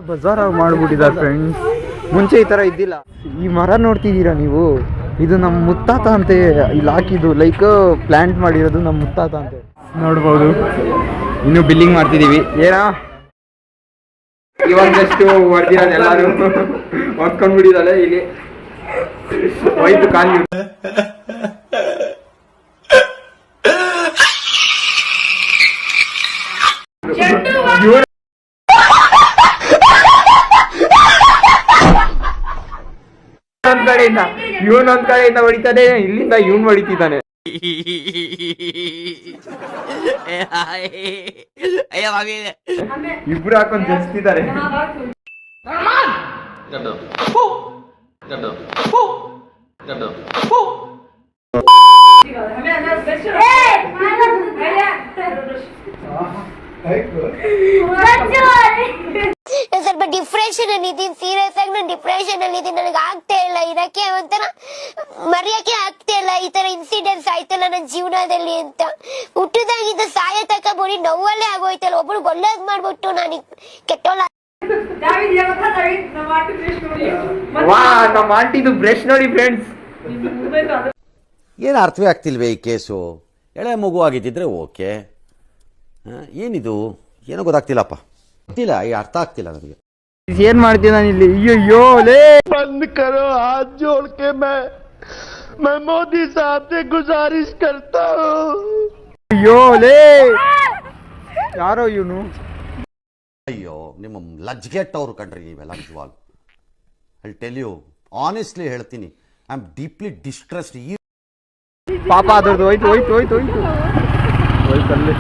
Bazaar ಮಾಡ್ಬಿಟ್ಟಿದ್ದಾರೆ friends. ಮುಂಚೆ ಈ ಥರ ಇದ್ದಿಲ್ಲ. ಈ ಮರ ನೋಡ್ತಿದ್ದೀರಾ ನೀವು, ಇದು ನಮ್ಮ ಮುತ್ತಾತ ಅಂತೆ ಇಲ್ಲಿ ಹಾಕಿದ್ದು, ಲೈಕ್ ಪ್ಲಾಂಟ್ ಮಾಡಿರೋದು ನಮ್ಮ ಮುತ್ತಾತ ಅಂತೆ. ನೋಡ್ಬೋದು ಇನ್ನು ಬಿಲ್ಲಿಂಗ್ ಮಾಡ್ತಿದ್ದೀವಿ. ಏನಾ ಇವಾಗ ಜಸ್ಟ್ ಹೊಡೆದಿರೋದು ಎಲ್ಲರೂ ಹೊಡ್ಕೊಂಡ್ಬಿಟ್ಟಿದ್ದಾಳೆ. ಇಲ್ಲಿ ಹೋಯ್ತು ಕಾಲು. ಇವನೊಂದ್ ಕಡೆಯಿಂದ ಹೊಡಿತಾನೆ, ಇಲ್ಲಿಂದ ಇವನ್ ಹೊಡಿತಿದ್ದಾನೆ. ಇಬ್ರು ಹಾಕೊಂಡ್ ಜಸ್ತಿದ್ದಾರೆ. ಸ್ವಲ್ಪ ಡಿಪ್ರೆಷನ್ ಅಲ್ಲಿ ಇದೀನಿ, ಸೀರಿಯಸ್ ಆಗಿ ನಾನು ಡಿಪ್ರೆಷನ್ ಅಲ್ಲಿ ಇದೀನಿ. ನನಗೆ ಆಗ್ತಾ ಇಲ್ಲ ಇರಕ್ಕೆ, ಒಂಥರ ಮರೆಯಕ್ಕೆ ಆಗ್ತಾ ಇಲ್ಲ. ಈ ತರ ಇನ್ಸಿಡೆಂಟ್ಸ್ ಆಯ್ತಲ್ಲ ನನ್ನ ಜೀವನದಲ್ಲಿ ಅಂತ. ಹುಟ್ಟದಾಗಿದ್ದ ಸಾಯ ತಕ ಬೋಡಿ ನೋವಲ್ಲೇ ಆಗೋಯ್ತಲ್ಲ. ಒಬ್ರು ಒಳ್ಳೇದ್ ಮಾಡ್ಬಿಟ್ಟು ನಾನು ಕೆಟ್ಟೋಳ. ನಮ್ಮ ಆಂಟಿದು ಬ್ರಷ್ ನೋಡಿ ಫ್ರೆಂಡ್ಸ್. ಏನು ಅರ್ಥವೇ ಆಗ್ತಿಲ್ವೇ ಈ ಕೇಸು? ಎಳೆ ಮಗು ಆಗಿದ್ದಿದ್ರೆ ಓಕೆ, ಏನಿದು ಏನೋ ಗೊತ್ತಾಗ್ತಿಲ್ಲಪ್ಪ, ಗೊತ್ತಿಲ್ಲ, ಈ ಅರ್ಥ ಆಗ್ತಿಲ್ಲ ನನಗೆ. ಏನ್ ಮಾಡ್ತೀನಿ ನಾನು ಇಲ್ಲಿ? ಅಯ್ಯೋ ಲೇ बंद करो, हाथ जोड़ के मैं मोदी साहब से गुजारिश करता हूँ. ಅಯ್ಯೋ ಲೇ ಯಾರೋ ಇವನು. ಅಯ್ಯೋ ನಿಮ್ಮ ಲಜ್ಗೆಟ್ಟವ್ರು ಕಂಡ್ರಿ ನೀವೆಲ್ಲ ನಿಜವಾಗ್ಲು. ಐ ಟೆಲ್ ಯು ಆನೆಸ್ಟ್ಲಿ ಹೇಳ್ತೀನಿ, ಐ ಆಮ್ ಡೀಪ್ಲಿ ಡಿಸ್ಟ್ರೆಸ್ಡ್. ಈ ಪಾಪ ಅದರದ್ದು ಹೋಯ್ತು ಹೋಯ್ತು ಹೋಯ್ತು ಹೋಯ್ತು ಹೋಯ್ತಲ್ಲಿ.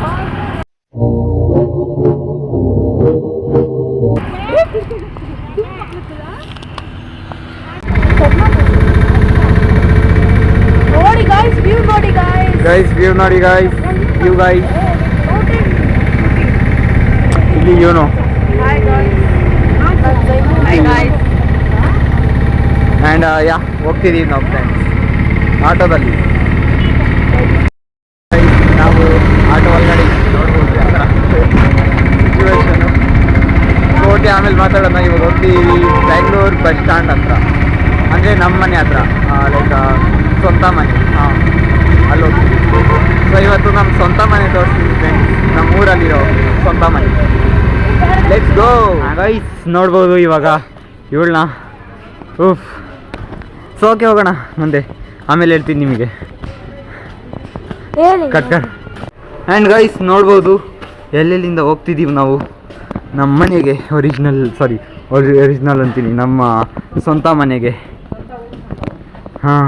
ನೋಡಿ ಗೈಸ್, ವ್ಯೂ ನೋಡಿ ಗೈಸ್. ಗೈಸ್ ವ್ಯೂ ನೋಡಿ ಗೈಸ್, ವ್ಯೂ ಗೈಸ್. ಇಲ್ಲಿ ಇವನು. Hi guys. Hi guys. And yeah ಹೋಗ್ತಿದ್ದೀವಿ ನಾವು ಫ್ರೆಂಡ್ಸ್ ಆಟೋದಲ್ಲಿ. ನಾವು ಆಟೋ ಒಳಗಡೆ ನೋಡ್ಬೋದು ಆ ಥರ ಸಿಚುವೇಶನು. ಕೋಟೆ ಆಮೇಲೆ ಮಾತಾಡೋಣ. ಇವಾಗ ಹೋಗ್ತೀವಿ ಬೆಂಗಳೂರು ಬಸ್ ಸ್ಟ್ಯಾಂಡ್ ಹತ್ರ, ಅಂದರೆ ನಮ್ಮ ಮನೆ ಹತ್ರ, ಲೈಕ್ ಸ್ವಂತ ಮನೆ. ಹಾಂ, ಅಲ್ಲಿ ಹೋಗ್ತೀವಿ. ಸೊ ಇವತ್ತು ನಮ್ಮ ಸ್ವಂತ ಮನೆ ತೋರಿಸ್ತೀವಿ ಫ್ರೆಂಡ್ಸ್, ನಮ್ಮ ಊರಲ್ಲಿರೋ ಸ್ವಂತ ಮನೆ. Let's go guys. ನೋಡ್ಬೋದು ಇವಾಗ ಇವಳನ್ನ. ಉಫ್. ಸೊ ಓಕೆ, ಹೋಗೋಣ ಮುಂದೆ, ಆಮೇಲೆ ಹೇಳ್ತೀನಿ ನಿಮಗೆ. ಕಟ್. ಆ್ಯಂಡ್ ಗೈಸ್ ನೋಡ್ಬೋದು ಎಲ್ಲೆಲ್ಲಿಂದ ಹೋಗ್ತಿದ್ದೀವಿ ನಾವು ನಮ್ಮ ಮನೆಗೆ. ಒರಿಜಿನಲ್ ಅಂತೀನಿ, ನಮ್ಮ ಸ್ವಂತ ಮನೆಗೆ. ಹಾಂ,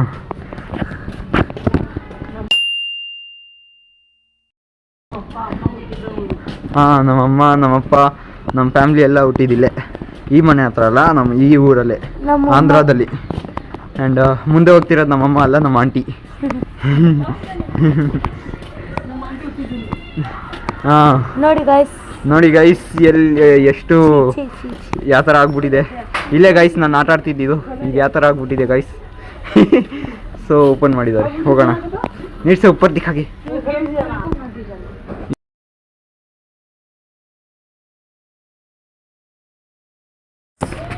ನಮ್ಮಮ್ಮ ನಮ್ಮಪ್ಪ ನಮ್ಮ ಫ್ಯಾಮ್ಲಿ ಎಲ್ಲ ಹುಟ್ಟಿದಿಲ್ಲೇ ಈ ಮನೆ ಹತ್ರ ಅಲ್ಲ, ನಮ್ಮ ಈ ಊರಲ್ಲೇ, ಆಂಧ್ರದಲ್ಲಿ. ಆ್ಯಂಡ್ ಮುಂದೆ ಹೋಗ್ತಿರೋದು ನಮ್ಮಮ್ಮ ಅಲ್ಲ, ನಮ್ಮ ಆಂಟಿ. ಹಾಂ ನೋಡಿ ಗೈಸ್ ಎಲ್ಲಿ ಎಷ್ಟು ಯಾವ ಥರ ಆಗ್ಬಿಟ್ಟಿದೆ. ಇಲ್ಲೇ ಗೈಸ್ ನಾನು ಆಟ ಆಡ್ತಿದ್ದು, ಈಗ ಯಾವ ಥರ ಆಗ್ಬಿಟ್ಟಿದೆ ಗೈಸ್. ಸೊ ಓಪನ್ ಮಾಡಿದ್ದಾರೆ, ಹೋಗೋಣ. ನೀಡ್ಸೆ ಉಪ್ಪರ್ ದಿಕ್ಕಾಗಿ.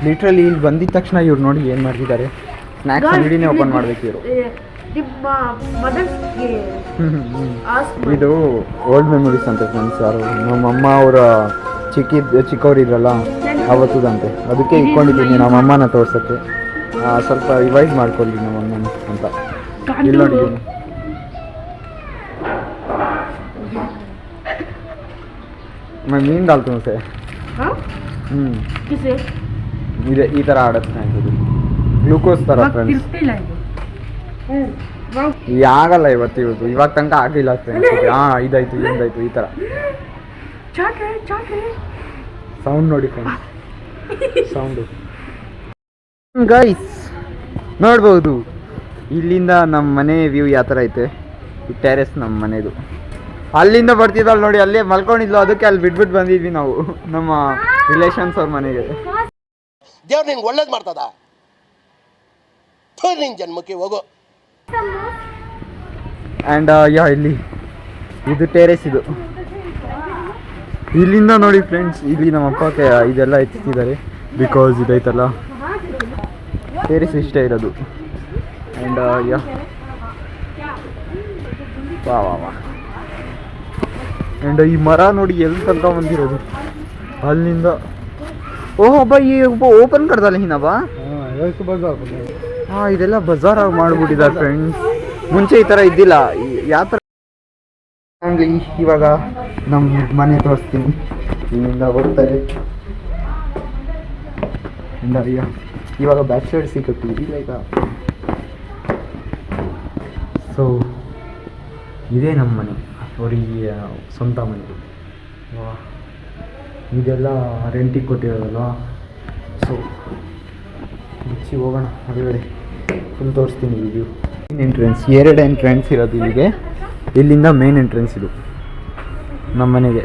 ಲಿಟ್ರಲಿ ಇಲ್ಲಿ ಬಂದಿದ ತಕ್ಷಣ ಇವ್ರು ನೋಡಿ ಏನು ಮಾಡ್ತಿದ್ದಾರೆ. ಸ್ನ್ಯಾಕ್ಸ್ ಅಂಗಡಿನೇ ಓಪನ್ ಮಾಡ್ಬೇಕು ಇವರು. ಇದು ಓಲ್ಡ್ ಮೆಮೊರೀಸ್ ಅಂತೆ ಫ್ರೆಂಡ್ಸ್. ಯಾರು ನಮ್ಮಮ್ಮ ಅವರ ಚಿಕ್ಕವರಿದ್ರಲ್ಲ ಅವತ್ತದಂತೆ, ಅದಕ್ಕೆ ಇಟ್ಕೊಂಡಿದ್ದೀನಿ ನಮ್ಮ ಅಮ್ಮನ ತೋರ್ಸೋಕ್ಕೆ. ಸ್ವಲ್ಪ ರಿವೈಸ್ ಮಾಡ್ಕೊಳ್ಳಿ ನಮ್ಮ ಅಮ್ಮನ ಅಂತ. ಇಲ್ಲಿ ನೋಡಿ ಮೀನು ಡಾಲ್ತು ಸೆ. ಇದೆ ಈ ಥರ ಆಡತ್ತೆ ಇದು ಗ್ಲೂಕೋಸ್ ಥರ ಫ್ರೆಂಡ್ಸ್. ಆಗಲ್ಲ ಇವತ್ತು, ಇವಾಗ ತನಕ ಆಗಿಲ್ಲ ಫ್ರೆಂಡ್ಸ್. ಇದಾಯ್ತು ಇಂದಾಯ್ತು ಈ ಥರ ಸೌಂಡ್ ನೋಡಿ ಫ್ರೆಂಡ್ಸ್, ಸೌಂಡು. ಗೈಸ್ ನೋಡ್ಬೋದು ಇಲ್ಲಿಂದ ನಮ್ಮ ಮನೆ ವ್ಯೂ ಯಾವ ಥರ ಐತೆ. ಈ ಟೆರೆಸ್ ನಮ್ಮ ಮನೆದು. ಅಲ್ಲಿಂದ ಬರ್ತಿದ್ದಲ್ಲ ನೋಡಿ, ಅಲ್ಲೇ ಮಲ್ಕೊಂಡಿದ್ಲು, ಅದಕ್ಕೆ ಅಲ್ಲಿ ಬಿಟ್ಬಿಟ್ಟು ಬಂದಿದ್ವಿ ನಾವು ನಮ್ಮ ರಿಲೇಷನ್ಸ್ ಅವ್ರ ಮನೆಗೆ. ದೇವ್ರು ನಿನ್ಗೆ ಒಳ್ಳೇದು ಮಾಡ್ತದ, ನಿನ್ ಜನ್ಮಕ್ಕೆ ಹೋಗೋ. ಆ್ಯಂಡ್ ಯಾ ಇಲ್ಲಿ ಇದು ಟೆರೆಸ್ ಇದು. ಇಲ್ಲಿಂದ ನೋಡಿ ಫ್ರೆಂಡ್ಸ್, ಇಲ್ಲಿ ನಮ್ಮ ಅಪ್ಪಕ್ಕೆ ಇದೆಲ್ಲ ಎತ್ತಿದ್ದಾರೆ ಬಿಕಾಸ್ ಇದೈತಲ್ಲ ಟೆರೇಸ್ ಇಷ್ಟೇ ಇರೋದು. ಆ್ಯಂಡ್ ಯಾ ವಾ ವಾ ವಾ. ಆ್ಯಂಡ್ ಈ ಮರ ನೋಡಿ ಎಲ್ಲಿ ತನಕ ಬಂದಿರೋದು, ಅಲ್ಲಿಂದ. ಓಹ್ ಅಬ್ಬ, ಈ ಓಪನ್ ಕರ್ದಲ್ಲ ಹಿನಬ್ಬ. ಹಾಂ, ಇದೆಲ್ಲ ಬಜಾರಾಗಿ ಮಾಡಿಬಿಟ್ಟಿದ್ದಾರೆ ಫ್ರೆಂಡ್ಸ್. ಮುಂಚೆ ಈ ಥರ ಇದ್ದಿಲ್ಲ. ಯಾವ ಥರ ಇವಾಗ ನಮ್ಮ ಮನೆ ತೋರಿಸ್ತೀನಿ. ಇಲ್ಲಿಂದ ಹೋಗ್ತಾರೆ. ಇವಾಗ ಬ್ಯಾಚುಲರ್ ಸಿಕ್ಕತ್ತೀವಿ ಲೈಕ್. ಸೊ ಇದೇ ನಮ್ಮ ಮನೆ, ಅವರಿಗೆ ಸ್ವಂತ ಮನೆ. ಇದೆಲ್ಲ ರೆಂಟಿಗೆ ಕೊಟ್ಟಿರೋದಲ್ವ. ಸೊ ಮುಚ್ಚಿ ಹೋಗೋಣ ಹೊರಗಡೆ, ಫುಲ್ ತೋರಿಸ್ತೀನಿ ವ್ಯೂ. ಮೇನ್ ಎಂಟ್ರೆನ್ಸ್, 2 ಎಂಟ್ರೆನ್ಸ್ ಇರೋದು ಇಲ್ಲಿಗೆ. ಇಲ್ಲಿಂದ ಮೇನ್ ಎಂಟ್ರೆನ್ಸ್ ಇದು ನಮ್ಮ ಮನೆಗೆ.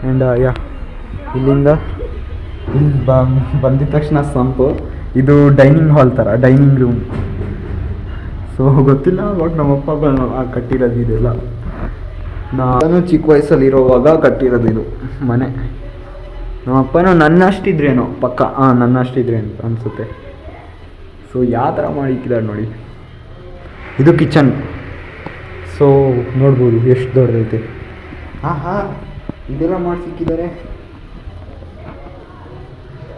ಆ್ಯಂಡ್ ಇಲ್ಲಿಂದ ಇಲ್ಲಿ ಬಂದಿದ ತಕ್ಷಣ ಸಂಪು. ಇದು ಡೈನಿಂಗ್ ಹಾಲ್ ಥರ, ಡೈನಿಂಗ್ ರೂಮ್. ಸೊ ಗೊತ್ತಿಲ್ಲ, ಅವಾಗ ನಮ್ಮಪ್ಪ ಕಟ್ಟಿರೋದು ಇದೆಲ್ಲ. ನಾನು ಚಿಕ್ಕ ವಯಸ್ಸಲ್ಲಿರೋವಾಗ ಕಟ್ಟಿರೋದು ಇದು ಮನೆ. ನಮ್ಮಪ್ಪನೂ ನನ್ನಷ್ಟಿದ್ರೇನೋ ಪಕ್ಕ, ನನ್ನಷ್ಟಿದ್ರೇನು ಅನಿಸುತ್ತೆ. ಸೊ ಯಾವ ಥರ ಮಾಡಿಕ್ಕಿದ್ದಾರೆ ನೋಡಿ. ಇದು ಕಿಚನ್. ಸೊ ನೋಡ್ಬೋದು ಎಷ್ಟು ದೊಡ್ಡದೈತೆ. ಹಾಂ, ಇದೆಲ್ಲ ಮಾಡಿ ಸಿಕ್ಕಿದ್ದಾರೆ.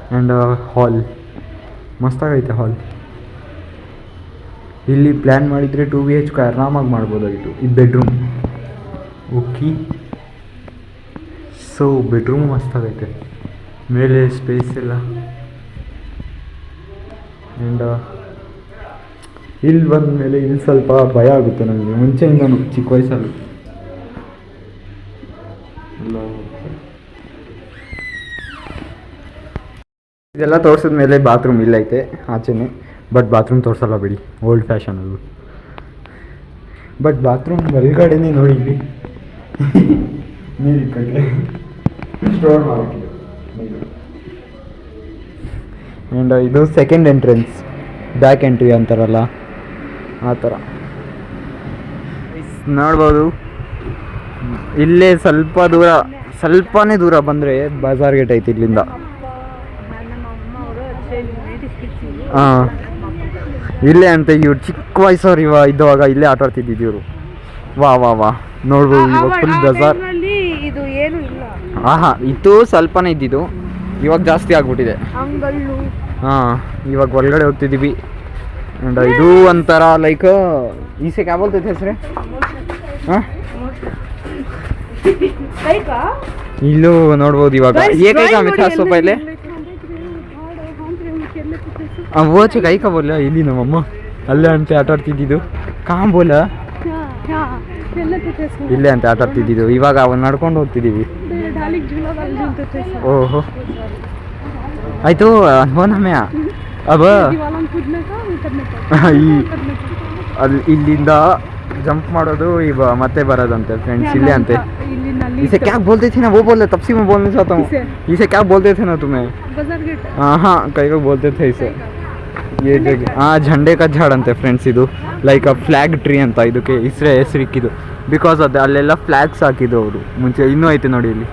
ಆ್ಯಂಡ್ ಹಾಲ್ ಮಸ್ತಾಗೈತೆ ಹಾಲ್. ಇಲ್ಲಿ ಪ್ಲ್ಯಾನ್ ಮಾಡಿದರೆ 2 BHK ಆರಾಮಾಗಿ ಮಾಡ್ಬೋದಾಗಿತ್ತು. ಇದು ಬೆಡ್ರೂಮ್. ಓಕೆ, ಸೊ ಬೆಡ್ರೂಮ್ ಮಸ್ತಾಗೈತೆ, ಮೇಲೆ ಸ್ಪೇಸ್ ಎಲ್ಲ. ಆ್ಯಂಡ್ ಇಲ್ಲಿ ಬಂದ ಮೇಲೆ ಇಲ್ಲಿ ಸ್ವಲ್ಪ ಭಯ ಆಗುತ್ತೆ ನನಗೆ, ಮುಂಚೆಯಿಂದನೂ ಚಿಕ್ಕ ವಯಸ್ಸಲ್ಲಿ. ಇದೆಲ್ಲ ತೋರಿಸಿದ ಮೇಲೆ ಬಾತ್ರೂಮ್ ಇಲ್ಲೈತೆ ಆಚೆನೆ. ಬಟ್ ಬಾತ್ರೂಮ್ ತೋರಿಸಲ್ಲ ಬಿಡಿ, ಓಲ್ಡ್ ಫ್ಯಾಷನ್ ಅದು. ಬಟ್ ಬಾತ್ರೂಮ್ ಒಳಗಡೆನೇ ನೋಡಿ, ಇಲ್ಲಿ ನೀರು ಕಡೆ ಸ್ಟೋರ್ ಮಾಡೋಕ್ಕೆ. ಆ್ಯಂಡ್ ಇದು ಸೆಕೆಂಡ್ ಎಂಟ್ರೆನ್ಸ್, ಬ್ಯಾಕ್ ಎಂಟ್ರಿ ಅಂತಾರಲ್ಲ ಆ ಥರ ನೋಡ್ಬೋದು. ಇಲ್ಲೇ ಸ್ವಲ್ಪನೇ ದೂರ ಬಂದರೆ ಬಜಾರ್ ಗೇಟ್ ಐತಿ ಇಲ್ಲಿಂದ. ಹಾಂ, ಇಲ್ಲೇ ಅಂತ ಇವ್ರು ಚಿಕ್ಕ ವಯಸ್ಸವ್ರು ಇದ್ದಾಗ ಇಲ್ಲೇ ಆಟ ಆಡ್ತಿದ್ದಿದ್ದು ಇವರು. ವಾ ವಾ ವಾ, ನೋಡ್ಬೋದು ಇವಾಗ ಫುಲ್ ಬಜಾರ್. ಹಾಂ, ಇದು ಸ್ವಲ್ಪನೇ ಇದ್ದಿದ್ದು, ಇವಾಗ ಜಾಸ್ತಿ ಆಗ್ಬಿಟ್ಟಿದೆ. ಹಾಂ, ಇವಾಗ ಒಳಗಡೆ ಹೋಗ್ತಿದ್ದೀವಿ. ಆ್ಯಂಡ್ ಇದು ಒಂಥರ ಲೈಕ್ ಈಸೆ ಕ್ಯಾ ಬೋಲ್ತೈತೆ ಹೆಸರೇ? ಹಾಂ, ಇಲ್ಲೂ ನೋಡ್ಬೋದು ಇವಾಗ. ಸ್ವಲ್ಪ ಇಲ್ಲೇ ಓಚೆ ಕೈ ಕಾ ಬೋಲ. ಇಲ್ಲಿ ನಮ್ಮಮ್ಮ ಅಲ್ಲೇ ಅಂತ ಆಟ ಆಡ್ತಿದ್ದಿದ್ದು. ಕಾಂ ಬೋಲ, ಇಲ್ಲೇ ಅಂತ ಆಟ ಆಡ್ತಿದ್ದಿದ್ದು. ಇವಾಗ ಅವನ್ನ ನಡ್ಕೊಂಡು ಹೋಗ್ತಿದ್ದೀವಿ. ಓಹೋ, ಆಯಿತು ನಮ್ಮೆ ಅಬ ಅಲ್ಲಿ ಇಲ್ಲಿಂದ ಜಂಪ್ ಮಾಡೋದು ಮತ್ತೆ ಬರೋದಂತೆ ಫ್ರೆಂಡ್ಸ್, ಇಲ್ಲೇ ಅಂತೆ. इसे क्या बोलते थे ना, वो बोल रहे, तब से मैं बोलना चाहता हूँ. इसे क्या बोलते थे ना तुम्हें? हाँ, कई को बोलते थे इसे. ये हाँ, झंडे का झाड़ अंते फ्रेंड्ಸ್. ಇದು ಲೈಕ್ ಫ್ಲಾಗ್ ಟ್ರೀ ಅಂತ ಇದಕ್ಕೆ ಹೆಸರಿಕ್ಕಿದ್ದು. ಬಿಕಾಸ್ ಅದು ಅಲ್ಲೆಲ್ಲ ಫ್ಲಾಗ್ಸ್ ಹಾಕಿದ್ದು ಅವರು ಮುಂಚೆ. ಇನ್ನೂ ಐತೆ ನೋಡಿ ಇಲ್ಲಿ.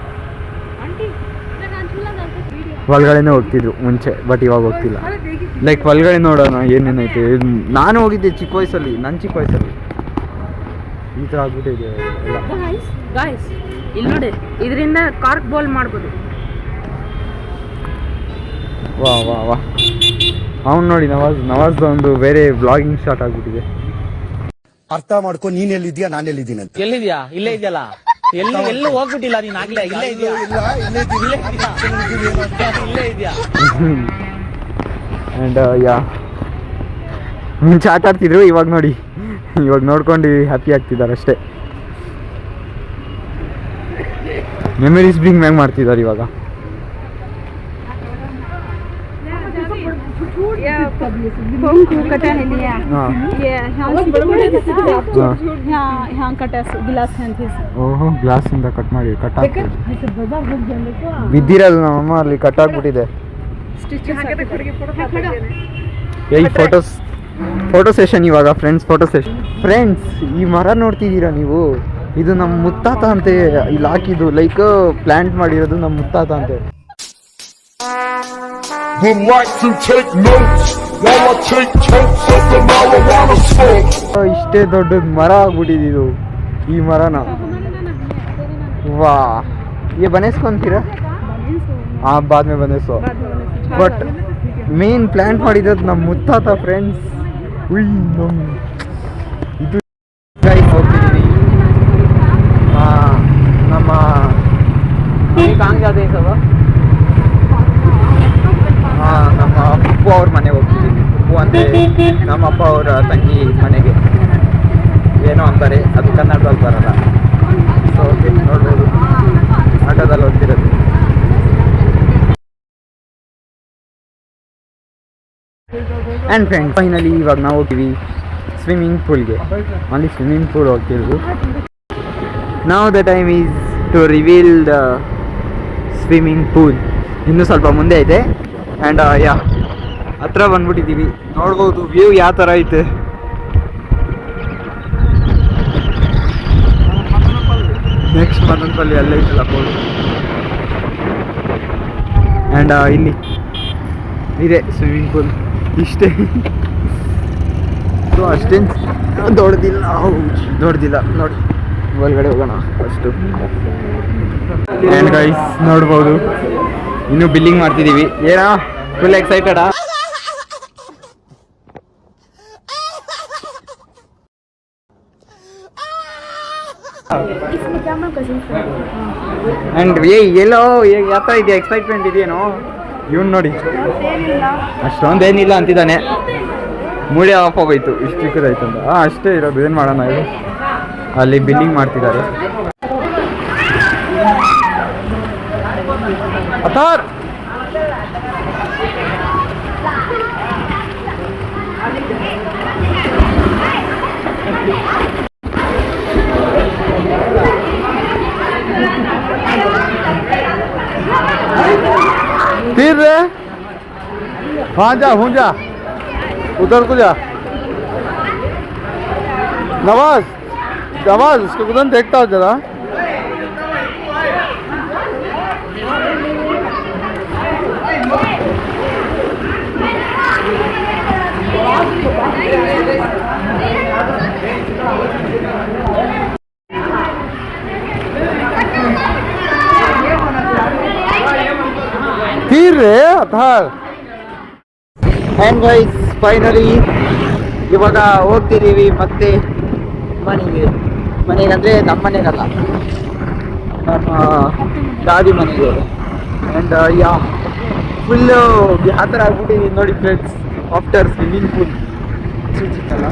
ಒಳಗಡೆನೇ ಹೋಗ್ತಿದ್ರು ಮುಂಚೆ, ಬಟ್ ಇವಾಗ ಹೋಗ್ತಿಲ್ಲ. ಲೈಕ್ ಒಳಗಡೆ ನೋಡೋಣ ಏನೇನೈತೆ. ನಾನು ಹೋಗಿದ್ದೆ ಚಿಕ್ಕ ವಯಸ್ಸಲ್ಲಿ, ನನ್ನ ಚಿಕ್ಕ ವಯಸ್ಸಲ್ಲಿ ಈ ಥರ ಆಗ್ಬಿಟ್ಟಿದೆ ಎಲ್ಲ. ಇಲ್ಲಿ ನೋಡಿ, ಇದರಿಂದ ಕಾರ್ಕ್ ಬಾಲ್ ಮಾಡ್ಬೋದು. ವಾ ವಾ ವಾ, ಅವ್ನು ನೋಡಿ ನವಾಜ್ ಒಂದು ಬೇರೆ ವ್ಲಾಗಿಂಗ್ ಸ್ಟಾರ್ಟ್ ಆಗ್ಬಿಟ್ಟಿದೆ. ಅರ್ಥ ಮಾಡ್ಕೊ, ನೀನ್ ಎಲ್ಲಿದ್ಯಾ, ನಾನು ಎಲ್ಲಿದ್ದೀನಿ ಅಂತ. ಎಲ್ಲಿದ್ಯಾ? ಇಲ್ಲೇ ಇದೆಯಲ್ಲ, ಎಲ್ಲೂ ಹೋಗ್ಬಿಟ್ಟಿಲ್ಲ ನೀನ್. ಆಗ್ಲೇ ಇಲ್ಲೇ ಇದೆಯಾ? ಇಲ್ಲೇ ಇದೆಯಾ? ಆ್ಯಂಡ್ ಮುಂಚೆ ಆಟ ಆಡ್ತಿದ್ರು, ಇವಾಗ ನೋಡಿ, ಇವಾಗ ನೋಡ್ಕೊಂಡು ಹ್ಯಾಪಿ ಆಗ್ತಿದ್ದಾರೆ ಅಷ್ಟೇ. ಮೆಮರೀಸ್ ಬ್ರಿಂಗ್ ಮ್ಯಾಗ್ ಮಾಡ್ತಿದ್ದಾರೆ ಇವಾಗ. ಓಹೋ, ಗ್ಲಾಸ್ ಇಂದ ಕಟ್ ಮಾಡಿ ಬಿದ್ದಿರೋದು ನಮ್ಮಮ್ಮ ಅಲ್ಲಿ ಕಟ್ ಆಗ್ಬಿಟ್ಟಿದೆ. ಈ ಫೋಟೋ ಸೆಷನ್ ಇವಾಗ ಫ್ರೆಂಡ್ಸ್, ಫೋಟೋ ಸೆಷನ್. ಫ್ರೆಂಡ್ಸ್, ಈ ಮರ ನೋಡ್ತಿದ್ದೀರಾ ನೀವು? ಇದು ನಮ್ಮ ಮುತ್ತಾತ ಅಂತೆ ಇಲ್ಲಿ ಹಾಕಿದ್ದು, ಲೈಕ್ ಪ್ಲಾಂಟ್ ಮಾಡಿರೋದು ನಮ್ಮ ಮುತ್ತಾತ ಅಂತೆ. Would like to take notes while I take totes of the marijuana smoke. ಇಷ್ಟೇ ದೊಡ್ಡ ಮರ ಆಗ್ಬಿಟ್ಟಿದ್ದು ಈ ಮರನ. ವಾ ये बनेस कौन थी हाँ बाद में बनेसो बट ಮೇನ್ ಪ್ಲಾಂಟ್ ಮಾಡಿದ್ದು ನಮ್ಮ ಮುತ್ತಾತ ಫ್ರೆಂಡ್ಸ್. ಇದು ಹೋಗ್ತಿದ್ದೀವಿ ನಮ್ಮ ನಮ್ಮ ಅಪ್ಪು ಅವ್ರ ಮನೆಗೆ ಹೋಗ್ತಿದ್ದೀವಿ. ಅಪ್ಪು ಅಂದರೆ ನಮ್ಮ ಅಪ್ಪ ಅವರ ತಂಗಿ ಮನೆಗೆ ಏನೋ ಅಂತಾರೆ, ಅದು ಕನ್ನಡದಲ್ಲಿ ಬರಲ್ಲ. ಸೊ ನೋಡ್ಬೋದು ಆಟೋದಲ್ಲಿ ಹೋಗ್ತಿರೋದು. ಆ್ಯಂಡ್ ಫ್ರೆಂಡ್ ಫೈನಲಿ ಇವಾಗ ನಾವು ಹೋಗ್ತೀವಿ ಸ್ವಿಮ್ಮಿಂಗ್ ಪೂಲ್ಗೆ. ಅಲ್ಲಿ ಸ್ವಿಮ್ಮಿಂಗ್ ಪೂಲ್ ಹೋಗ್ತಿರೋದು. ನಾವು the time is to reveal the swimming pool. ಇನ್ನೂ ಸ್ವಲ್ಪ ಮುಂದೆ ಐತೆ. ಆ್ಯಂಡ್ ಯಾ ಹತ್ರ ಬಂದ್ಬಿಟ್ಟಿದ್ದೀವಿ. ನೋಡ್ಬೋದು ವ್ಯೂ ಯಾವ ಥರ ಐತೆ. ನೆಕ್ಸ್ಟ್ ಮದನಪಲ್ಲಿ ಅಲ್ಲೇ ಐತಲ್ಲ ಪೂಲ್. ಆ್ಯಂಡ್ ಇಲ್ಲಿ ಇದೆ ಸ್ವಿಮ್ಮಿಂಗ್ ಪೂಲ್. ಇಷ್ಟೇ, ಸೊ ಅಷ್ಟೇನು ದೊಡ್ಡದಿಲ್ಲ ನೋಡಿ. ಒಳಗಡೆ ಹೋಗೋಣ ಫಸ್ಟು. ಆ್ಯಂಡ್ ಗೈಸ್ ನೋಡ್ಬೋದು ಇನ್ನೂ ಬಿಲ್ಲಿಂಗ್ ಮಾಡ್ತಿದ್ದೀವಿ. ಏನಾ ಫುಲ್ ಎಕ್ಸೈಟೆಡಾ? ಆ್ಯಂಡ್ ಎಲ್ಲೋ ಯಾವ ಥರ ಇದೆಯಾ, ಎಕ್ಸೈಟ್ಮೆಂಟ್ ಇದೆಯೇನೋ. ಇವನು ನೋಡಿ ಅಷ್ಟೊಂದೇನಿಲ್ಲ ಅಂತಿದ್ದಾನೆ. ಮೂಡೆ ಆಫ್ ಆಗೋಯ್ತು, ಇಷ್ಟು ಚಿಕ್ಕದಾಯ್ತು ಅಂತ. ಅಷ್ಟೇ ಇರೋದು, ಏನು ಮಾಡೋಣ. ಇದು ಅಲ್ಲಿ ಬಿಲ್ಲಿಂಗ್ ಮಾಡ್ತಿದ್ದಾರೆ. ಅಥಾರ್ फिर रे हाँ जा हूँ जा उधर को जा. नवाज उसको उधर देखता हो जरा. फिर रे ಅಥಾರ್. ಆ್ಯಂಡ್ ಗೈಸ್ ಫೈನಲಿ ಇವಾಗ ಹೋಗ್ತಿದ್ದೀವಿ ಮತ್ತೆ ಮನೆಗಂದರೆ ನಮ್ಮ ಮನೆಗಲ್ಲ, ನಮ್ಮ ದಾದಿ ಮನೆಗೆ. ಆ್ಯಂಡ್ ಯಾ ಫುಲ್ಲು ಯಾವ ಥರ ಆಗ್ಬಿಟ್ಟಿದ್ದೀವಿ ನೋಡಿ ಫ್ರೆಂಡ್ಸ್ ಆಫ್ಟರ್ ಸ್ವಿಮ್ಮಿಂಗ್ ಪೂಲ್. ಚಿಕ್ಕಲ್ಲ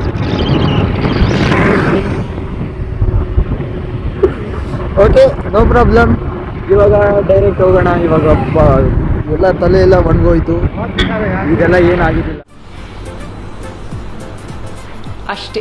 ಓಕೆ, ನೋ ಪ್ರಾಬ್ಲಮ್. ಇವಾಗ ಡೈರೆಕ್ಟ್ ಹೋಗೋಣ. ಇವಾಗ ಎಲ್ಲ ತಲೆ ಎಲ್ಲ ಒಣಗೋಯ್ತು, ಇದೆಲ್ಲ ಏನಾಗಿದ್ದಿಲ್ಲ ಅಷ್ಟೇ.